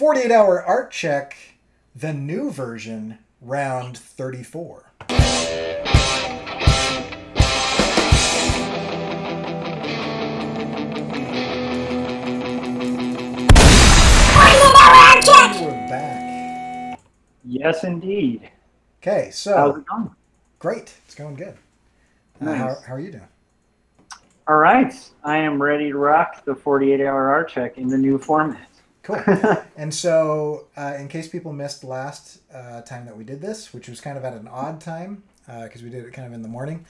48-hour art check, the new version, round 34. We're back. Yes, indeed. Okay, so how's it going? Great. It's going good. Nice. How are you doing? All right. I am ready to rock the 48-hour art check in the new format. Cool. And so, in case people missed last time that we did this, which was kind of at an odd time, because we did it kind of in the morning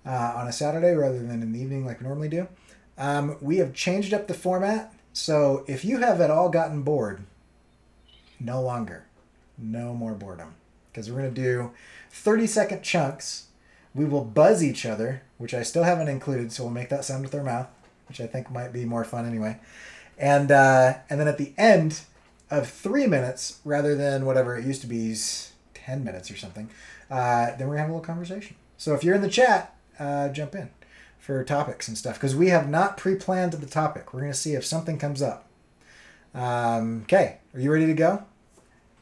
on a Saturday rather than in the evening like we normally do, we have changed up the format. So if you have at all gotten bored, no longer. No more boredom. Because we're going to do 30-second chunks. We will buzz each other, which I still haven't included, so we'll make that sound with our mouth, which I think might be more fun anyway. And then at the end of 3 minutes, rather than whatever it used to be, 10 minutes or something, then we're going to have a little conversation. So if you're in the chat, jump in for topics and stuff, because we have not pre-planned the topic. We're going to see if something comes up. Okay, are you ready to go?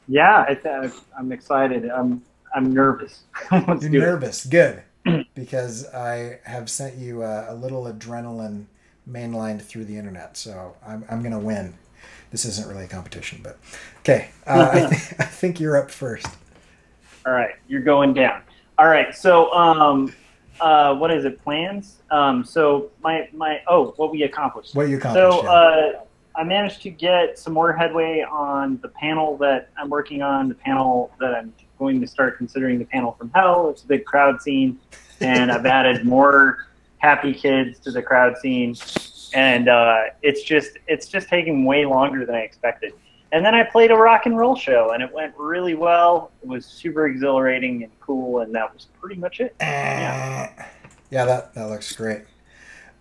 Yeah, I'm excited. I'm nervous. You're nervous. Good. Because I have sent you a little adrenaline mainlined through the internet, so I'm going to win. This isn't really a competition, but okay. I think you're up first. All right, you're going down. All right, so what is it? Plans? So what we accomplished. What you accomplished? So I managed to get some more headway on the panel that I'm working on. The panel that I'm going to start considering the panel from hell. It's a big crowd scene, and I've added more happy kids to the crowd scene, and it's just taking way longer than I expected. And then I played a rock and roll show, and it went really well. It was super exhilarating and cool, and that was pretty much it. Yeah, that looks great.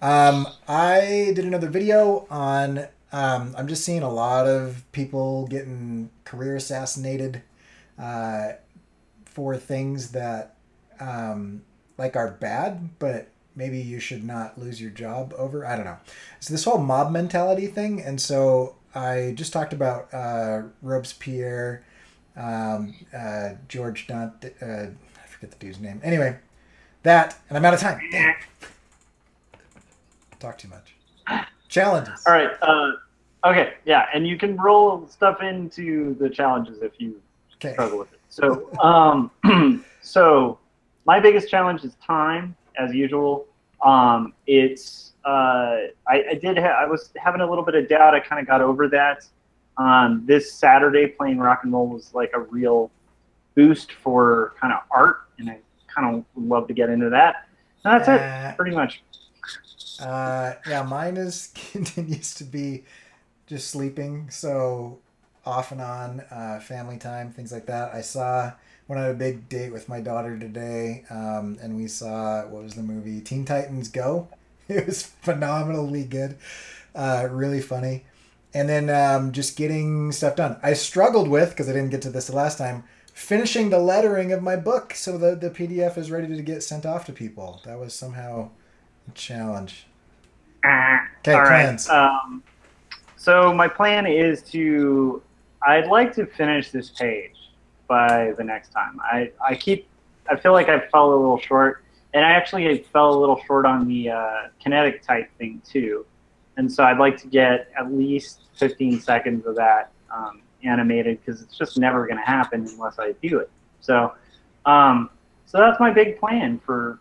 I did another video on. I'm just seeing a lot of people getting career assassinated for things that like are bad, but maybe you should not lose your job over. I don't know. It's this whole mob mentality thing, and so I just talked about Robespierre, George Dante, I forget the dude's name. Anyway, that, and I'm out of time. Damn. Talk too much. Challenges. All right. Okay. Yeah, and you can roll stuff into the challenges if you struggle with it. So, so my biggest challenge is time, as usual. I was having a little bit of doubt. I kind of got over that. This Saturday playing rock and roll was like a real boost for kind of art, and I kind of would love to get into that. And that's it, pretty much. Yeah, mine continues to be just sleeping, so off and on, family time, things like that. Went on a big date with my daughter today, and we saw, what was the movie? Teen Titans Go. It was phenomenally good, really funny. And then just getting stuff done. I struggled with, because I didn't get to this the last time, finishing the lettering of my book so the PDF is ready to get sent off to people. That was somehow a challenge. Okay, plans. Right. So my plan is I'd like to finish this page by the next time. I feel like I fell a little short, and I fell a little short on the kinetic type thing too. And so I'd like to get at least 15 seconds of that animated, because it's just never going to happen unless I do it. So, so that's my big plan for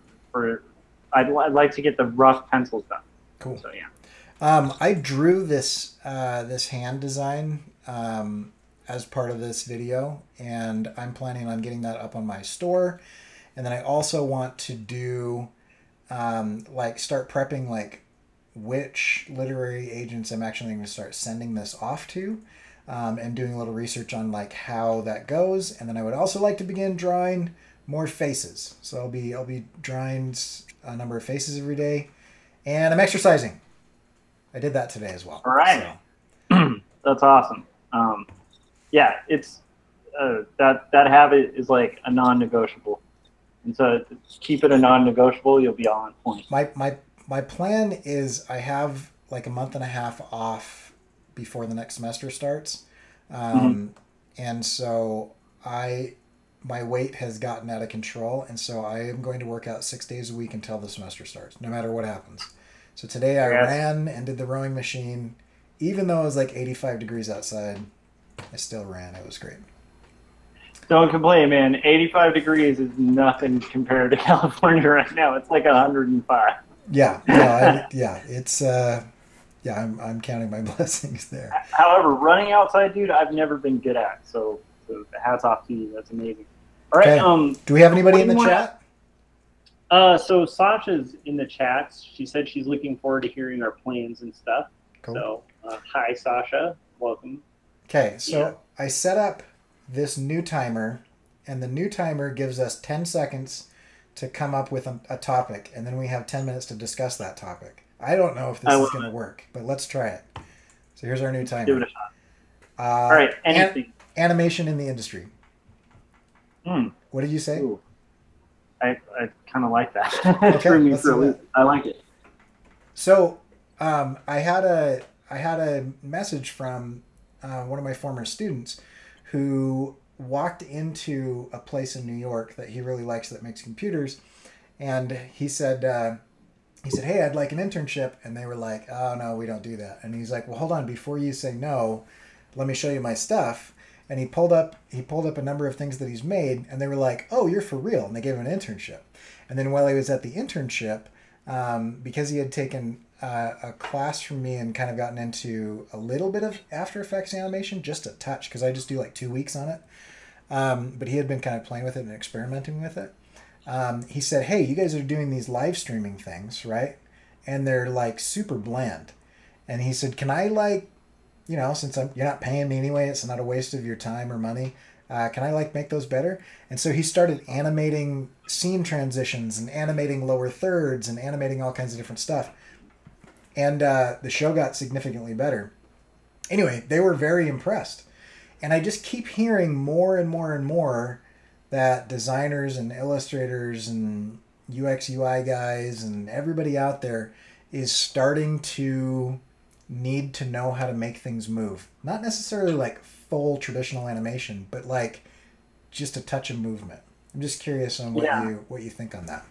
I'd like to get the rough pencils done. Cool. So yeah. I drew this this hand design as part of this video, and I'm planning on getting that up on my store. And then I also want to do start prepping which literary agents I'm actually going to start sending this off to, and doing a little research on how that goes. And then I would also like to begin drawing more faces. So I'll be drawing a number of faces every day, and I'm exercising. I did that today as well. All right. So. That's awesome. Yeah, it's that habit is like a non-negotiable, and so to keep it a non-negotiable, you'll be on point. My plan is I have like a month and a half off before the next semester starts, Mm-hmm. And so my weight has gotten out of control, and so I am going to work out 6 days a week until the semester starts, no matter what happens. So today I ran and did the rowing machine, even though it was like 85 degrees outside. I still ran. It was great. Don't complain, man. 85 degrees is nothing compared to California right now. It's like 105. Yeah, no, it's I'm counting my blessings there. However, running outside, dude, I've never been good at. So hats off to you. That's amazing. All right. Okay. Do we have anybody in the chat? So Sasha's in the chats. She said she's looking forward to hearing our plans and stuff. Cool. So hi, Sasha. Welcome. Okay, so I set up this new timer, and the new timer gives us 10 seconds to come up with a topic, and then we have 10 minutes to discuss that topic. I don't know if this is going to work, but let's try it. So here's our new timer. Give it a shot. All right, anything. Animation in the industry. Hmm. What did you say? Ooh. I kind of like that. Okay, I like it. So I had a message from one of my former students who walked into a place in New York that he really likes that makes computers, and he said, hey, I'd like an internship, and they were like, oh no, we don't do that. And he's like, well, hold on, before you say no, let me show you my stuff. And he pulled up a number of things that he's made, and they were like, oh, you're for real, and they gave him an internship. And then while he was at the internship, because he had taken a class from me and kind of gotten into a little bit of After Effects animation, just a touch, because I just do like 2 weeks on it. But he had been kind of playing with it and experimenting with it. He said, hey, you guys are doing these live streaming things, right? And they're like super bland. And he said, can I like, you know, since you're not paying me anyway, it's not a waste of your time or money. Can I like make those better? And so he started animating scene transitions and animating lower thirds and animating all kinds of different stuff. And the show got significantly better. Anyway, they were very impressed. And I just keep hearing more and more and more that designers and illustrators and UX UI guys and everybody out there is starting to need to know how to make things move. Not necessarily like full traditional animation, but like just a touch of movement. I'm just curious on what you think on that.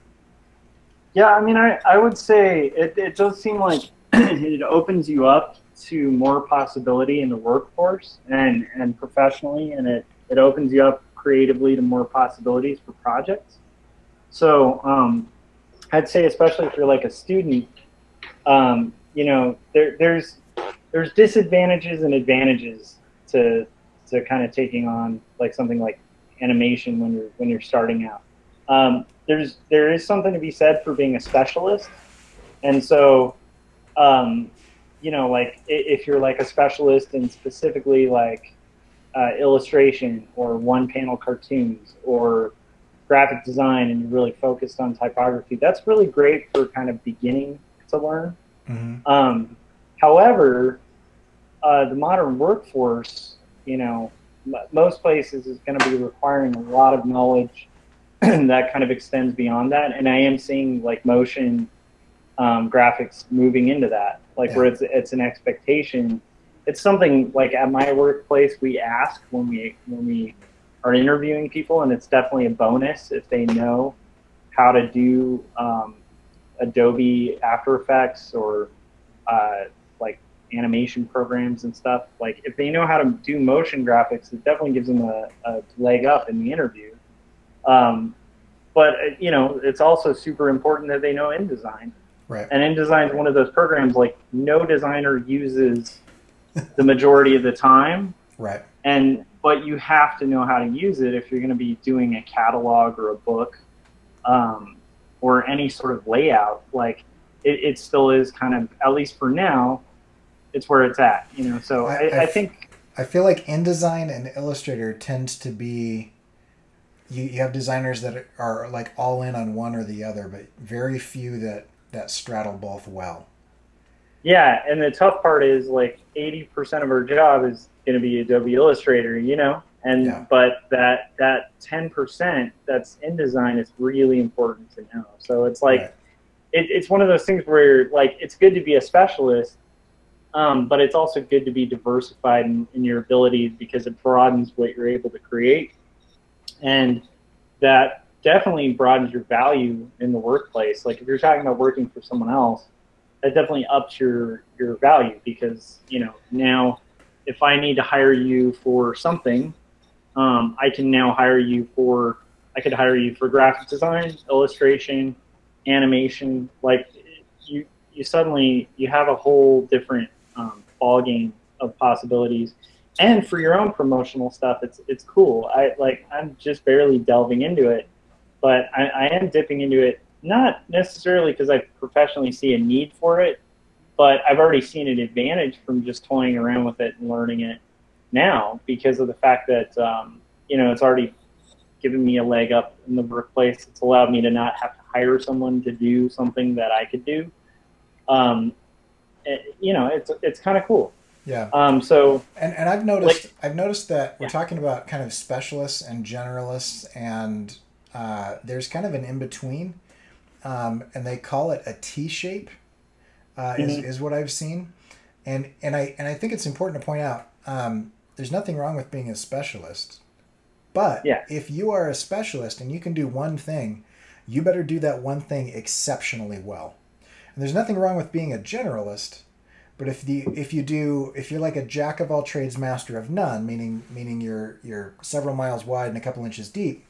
Yeah, I mean, I would say it does seem like it opens you up to more possibility in the workforce and professionally, and it opens you up creatively to more possibilities for projects. So I'd say, especially if you're like a student, you know, there's disadvantages and advantages to kind of taking on like something like animation when you're starting out. There is something to be said for being a specialist, and so you know, like if you're like a specialist in specifically like illustration or one-panel cartoons or graphic design, and you're really focused on typography, that's really great for kind of beginning to learn. Mm-hmm. However, the modern workforce, you know, most places is going to be requiring a lot of knowledge that kind of extends beyond that. And I am seeing like motion graphics moving into that, like where it's an expectation. It's something like at my workplace we ask when we are interviewing people, and it's definitely a bonus if they know how to do Adobe After Effects or like animation programs and stuff. Like if they know how to do motion graphics, it definitely gives them a leg up in the interview. But you know, it's also super important that they know InDesign. Right. And InDesign is one of those programs like no designer uses the majority of the time. Right. But you have to know how to use it if you're going to be doing a catalog or a book, or any sort of layout. Like it still is kind of, at least for now, it's where it's at. You know, so I think I feel like InDesign and Illustrator tends to be. You have designers that are like all in on one or the other, but very few that straddle both well. Yeah, and the tough part is like 80% of our job is going to be Adobe Illustrator, you know, and but that 10% that's InDesign is really important to know. So it's like it's one of those things where like it's good to be a specialist, but it's also good to be diversified in your abilities because it broadens what you're able to create, and that definitely broadens your value in the workplace. Like if you're talking about working for someone else, that definitely ups your value because now if I need to hire you for something, I could hire you for graphic design, illustration, animation. Like you suddenly you have a whole different ball game of possibilities. And for your own promotional stuff, it's cool. I'm just barely delving into it, but I am dipping into it, not necessarily because I professionally see a need for it, but I've already seen an advantage from just toying around with it and learning it now because of the fact that it's already given me a leg up in the workplace. It's allowed me to not have to hire someone to do something that I could do. It's kind of cool. Yeah. So and I've noticed that we're talking about kind of specialists and generalists, and there's kind of an in between, and they call it a T shape. Is what I've seen, and I think it's important to point out there's nothing wrong with being a specialist, but if you are a specialist and you can do one thing, you better do that one thing exceptionally well. And there's nothing wrong with being a generalist, but if you're like a jack of all trades, master of none, meaning you're several miles wide and a couple inches deep,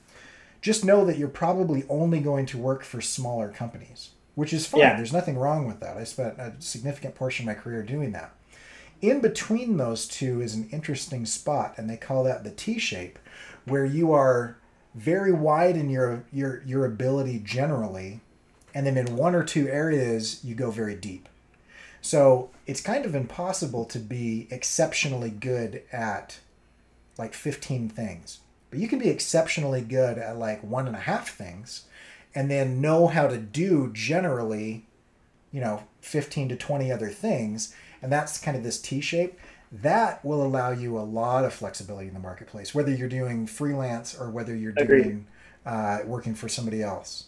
just know that you're probably only going to work for smaller companies. Which is fine. Yeah. There's nothing wrong with that. I spent a significant portion of my career doing that. In between those two is an interesting spot, and they call that the T shape, where you are very wide in your ability generally, and then in one or two areas you go very deep. So it's kind of impossible to be exceptionally good at like 15 things. But you can be exceptionally good at like 1.5 things, and then know how to do generally, 15 to 20 other things. And that's kind of this T shape. That will allow you a lot of flexibility in the marketplace, whether you're doing freelance or whether you're doing working for somebody else.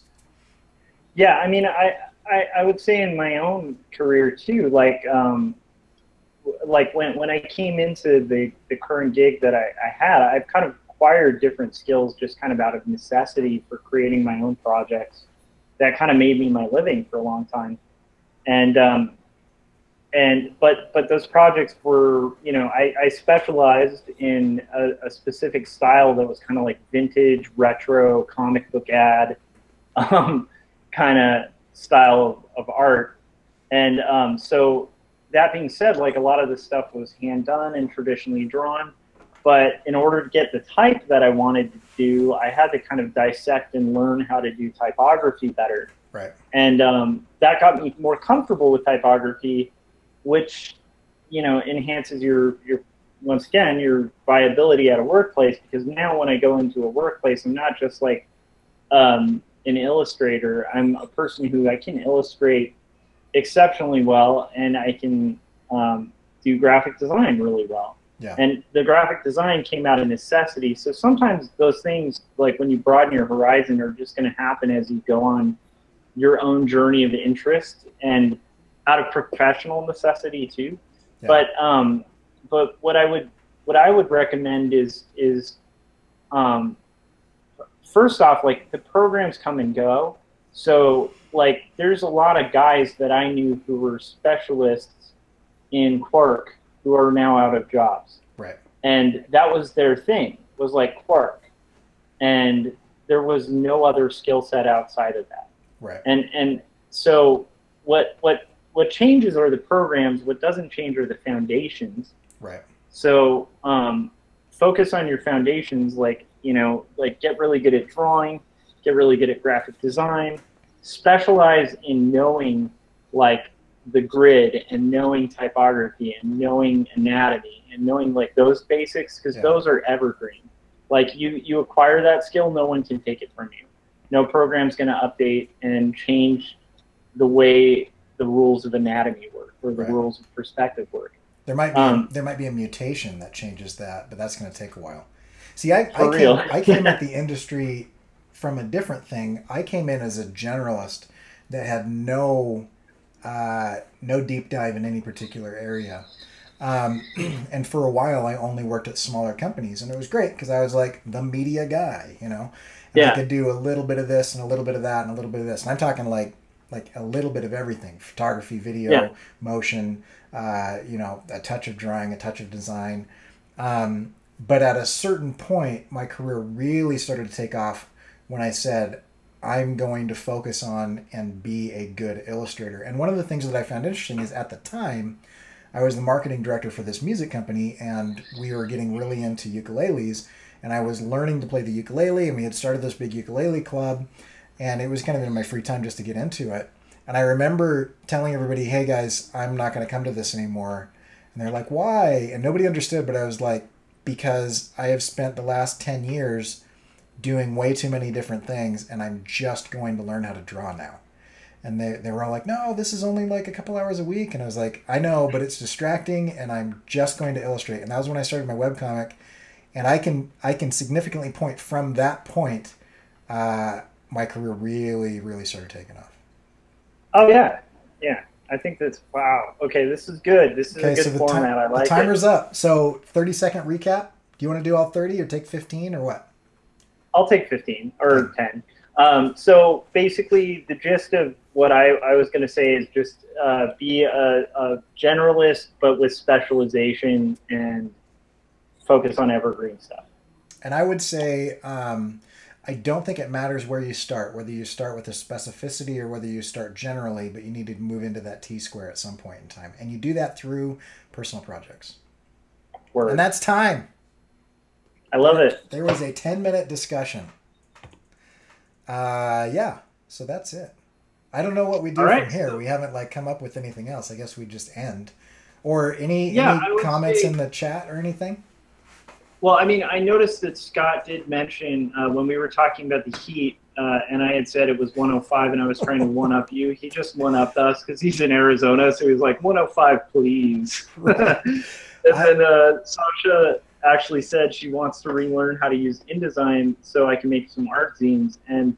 Yeah, I mean, I would say in my own career too, like when I came into the current gig that I had, I've kind of acquired different skills just kind of out of necessity for creating my own projects that kind of made me my living for a long time. But those projects were, I specialized in a specific style that was kind of like vintage, retro, comic book ad kind of style of art. And so that being said, like a lot of this stuff was hand done and traditionally drawn. But in order to get the type that I wanted to do, I had to kind of dissect and learn how to do typography better. Right. And that got me more comfortable with typography, which, enhances your once again, your viability at a workplace. Because now when I go into a workplace, I'm not just like an illustrator. I'm a person who I can illustrate exceptionally well, and I can do graphic design really well. Yeah. And the graphic design came out of necessity. So sometimes those things, like when you broaden your horizon, are just going to happen as you go on your own journey of interest and out of professional necessity too. Yeah. But what I would recommend is first off, like the programs come and go. So like there's a lot of guys that I knew who were specialists in Quark who are now out of jobs. Right. And that was their thing, was like Quark. And there was no other skill set outside of that. Right. And so what changes are the programs, what doesn't change are the foundations. Right. So focus on your foundations, like get really good at drawing, get really good at graphic design, specialize in knowing like the grid and knowing typography and knowing anatomy and knowing like those basics, because those are evergreen. Like you acquire that skill, no one can take it from you. No program's going to update and change the way the rules of anatomy work or the rules of perspective work. There might be a mutation that changes that, but that's going to take a while. See, I came at the industry from a different thing. I came in as a generalist that had no no deep dive in any particular area. And for a while, I only worked at smaller companies, and it was great because I was like the media guy, you know, and I could do a little bit of this and a little bit of that and a little bit of this. And I'm talking like a little bit of everything: photography, video, motion, you know, a touch of drawing, a touch of design. But at a certain point, my career really started to take off when I said, I'm going to focus on and be a good illustrator. And one of the things that I found interesting is at the time, I was the marketing director for this music company, and we were getting really into ukuleles, and I was learning to play the ukulele, and we had started this big ukulele club, and it was kind of in my free time just to get into it. And I remember telling everybody, hey guys, I'm not going to come to this anymore. And they're like, why? And nobody understood, but I was like, because I have spent the last 10 years doing way too many different things, and I'm just going to learn how to draw now. And they were all like, no, this is only like a couple hours a week. And I was like, I know, but it's distracting, and I'm just going to illustrate. And that was when I started my webcomic. And I can significantly point from that point, my career really, really started taking off. Oh, yeah. Yeah. I think that's, wow. Okay, this is good. This is a good format. I like it. The timer's up. So 30-second recap. Do you want to do all 30 or take 15 or what? I'll take 15 or 10. So basically, the gist of what I was going to say is just be a generalist, but with specialization, and focus on evergreen stuff. And I would say I don't think it matters where you start, whether you start with a specificity or whether you start generally, but you need to move into that T-square at some point in time. And you do that through personal projects. Word. And that's time. I love it. There was a 10-minute discussion. Yeah, so that's it. I don't know what we do from here. We haven't like come up with anything else. I guess we just end. Or any comments in the chat or anything? Well, I mean, I noticed that Scott did mention when we were talking about the heat, and I had said it was 105, and I was trying to one-up you. He just one-upped us because he's in Arizona, so he was like, 105, please. And then Sasha actually said she wants to relearn how to use InDesign so I can make some art zines. And,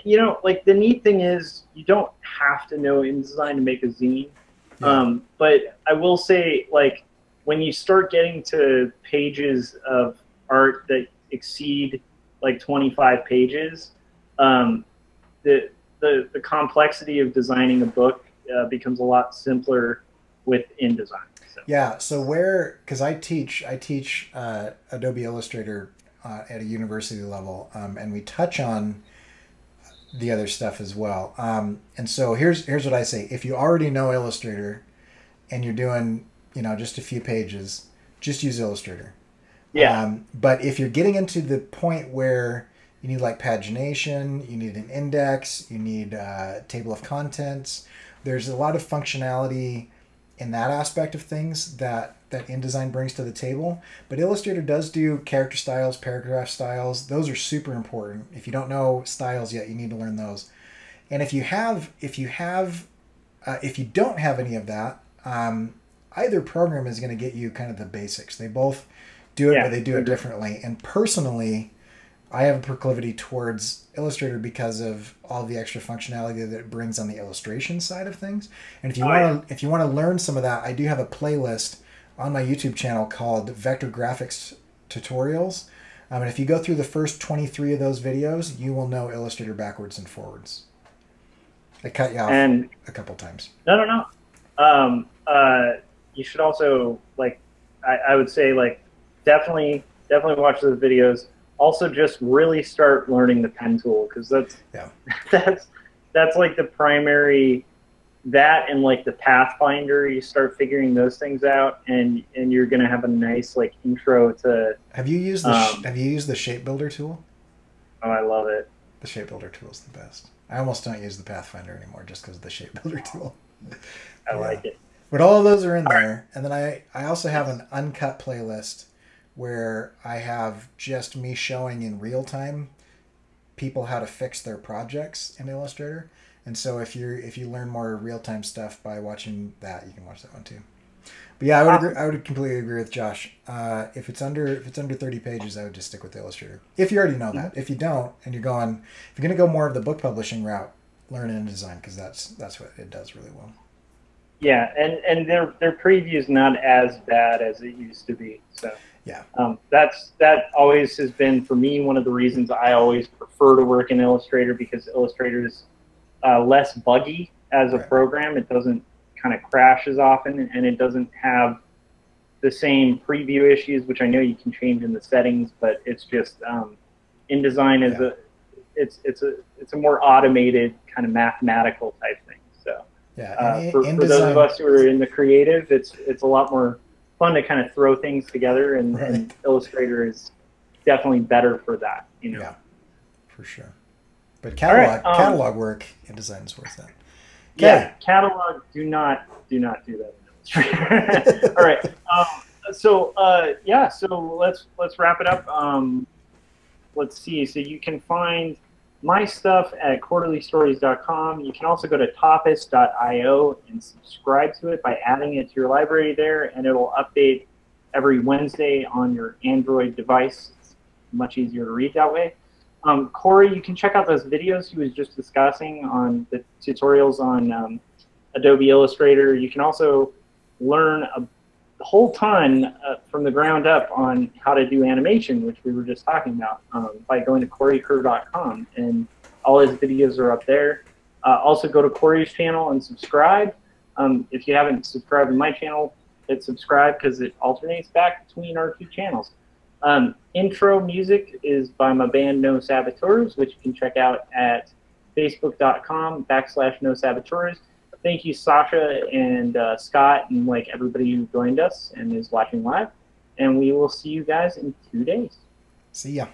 you know, like, the neat thing is you don't have to know InDesign to make a zine. Yeah. But I will say, like, when you start getting to pages of art that exceed like 25 pages, the complexity of designing a book becomes a lot simpler with InDesign. So. Yeah. So because I teach Adobe Illustrator at a university level, and we touch on the other stuff as well. And so here's what I say: if you already know Illustrator and you're doing just a few pages, just use Illustrator. Yeah. But if you're getting into the point where you need like pagination, you need an index, you need a table of contents, there's a lot of functionality in that aspect of things that InDesign brings to the table. But Illustrator does do character styles, paragraph styles. Those are super important. If you don't know styles yet, you need to learn those. And if you don't have any of that, either program is going to get you kind of the basics. They both do it, but they do it differently. And personally, I have a proclivity towards Illustrator because of all the extra functionality that it brings on the illustration side of things. And if you want to learn some of that, I do have a playlist on my YouTube channel called Vector Graphics Tutorials. And if you go through the first 23 of those videos, you will know Illustrator backwards and forwards. I cut you off a couple times. No. You should also, like, I would say, like, definitely watch those videos. Also, just really start learning the pen tool, because that's like the primary, that and like the Pathfinder. You start figuring those things out, and you're gonna have a nice like intro to. Have you used the Shape Builder tool? Oh, I love it. The Shape Builder tool is the best. I almost don't use the Pathfinder anymore just because of the Shape Builder tool. I like it. But all of those are in there, and then I also have an uncut playlist where I have just me showing in real time people how to fix their projects in Illustrator. And so if you learn more real time stuff by watching that, you can watch that one too. But yeah, I would completely agree with Josh. If it's under 30 pages, I would just stick with Illustrator. If you already know that. If you don't, and if you're going to go more of the book publishing route, learn InDesign, because that's what it does really well. Yeah, and their preview's not as bad as it used to be. So Yeah. that always has been for me one of the reasons I always prefer to work in Illustrator, because Illustrator is less buggy as a Right. program. It doesn't kind of crash as often, and it doesn't have the same preview issues, which I know you can change in the settings, but it's just InDesign is it's a more automated kind of mathematical type thing. So Yeah. And for those of us who are in the creative, it's a lot more fun to kind of throw things together, and Illustrator is definitely better for that. You know. Yeah, for sure. But catalog Right, catalog work, InDesign is worth that. Okay. Yeah, catalog. Do not do that in Illustrator. All right. So let's wrap it up. Let's see. So you can find my stuff at quarterlystories.com. You can also go to topis.io and subscribe to it by adding it to your library there, and it'll update every Wednesday on your Android device. It's much easier to read that way. Cory, you can check out those videos he was just discussing on the tutorials on Adobe Illustrator. You can also learn a whole ton from the ground up on how to do animation, which we were just talking about, by going to corykerr.com, and all his videos are up there. Also go to Cory's channel and subscribe. If you haven't subscribed to my channel, hit subscribe because it alternates back between our two channels. Intro music is by my band No Saboteurs, which you can check out at facebook.com/No Saboteurs. Thank you, Sasha and Scott, and like everybody who joined us and is watching live. And we will see you guys in 2 days. See ya.